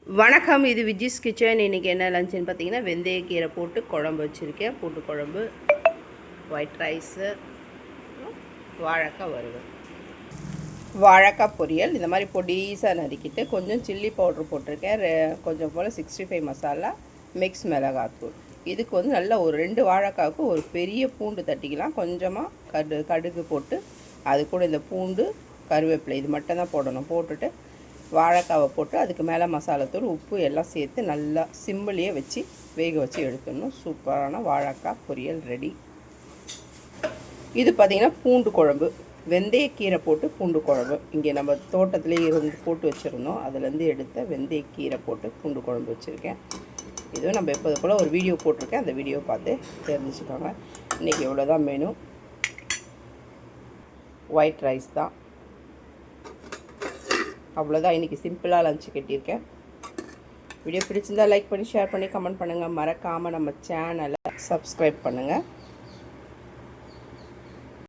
வணக்கம், இது விஜிஸ் கிச்சன். இன்றைக்கி என்ன லஞ்சுன்னு பார்த்தீங்கன்னா, வெந்தயக்கீரை போட்டு குழம்பு வச்சுருக்கேன். பூண்டு குழம்பு, ஒயிட் ரைஸு, வாழைக்காய் வறுவல், வாழைக்காய் பொரியல். இந்த மாதிரி பொடிசாக நறுக்கிட்டு கொஞ்சம் சில்லி பவுட்ரு போட்டிருக்கேன். கொஞ்சம் போல் 65 மசாலா, மிக்ஸ் மிளகாத்தூள். இதுக்கு வந்து நல்லா ஒரு 2 வாழைக்காவுக்கு ஒரு பெரிய பூண்டு தட்டிக்கலாம். கொஞ்சமாக கடுகு போட்டு அது கூட இந்த பூண்டு, கருவேப்பிலை இது மட்டும் தான் போடணும். போட்டுட்டு வாழைக்காவை போட்டு அதுக்கு மேலே மசாலாத்தூள், உப்பு எல்லாம் சேர்த்து நல்லா சிம்மிலேயே வச்சு வேக வச்சு எடுத்துடணும். சூப்பரான வாழைக்காய் பொரியல் ரெடி. இது பார்த்திங்கன்னா பூண்டு குழம்பு, வெந்தயக்கீரை போட்டு பூண்டு குழம்பு. இங்கே நம்ம தோட்டத்துலேயே இருந்து போட்டு வச்சுருந்தோம், அதுலேருந்து எடுத்த வெந்தயக்கீரை போட்டு பூண்டு குழம்பு வச்சுருக்கேன். இதுவும் நம்ம எப்போது போல் ஒரு வீடியோ போட்டிருக்கேன், அந்த வீடியோ பார்த்து தெரிஞ்சுக்கோங்க. இன்றைக்கி இவ்வளோ தான் மெனு. ஒயிட் ரைஸ் தான், அவ்வளோதான். இன்றைக்கி சிம்பிளாக லஞ்சு கட்டியிருக்கேன். வீடியோ பிடிச்சிருந்தால் லைக் பண்ணி, ஷேர் பண்ணி, கமெண்ட் பண்ணுங்கள். மறக்காமல் நம்ம சேனலை சப்ஸ்கிரைப் பண்ணுங்கள்.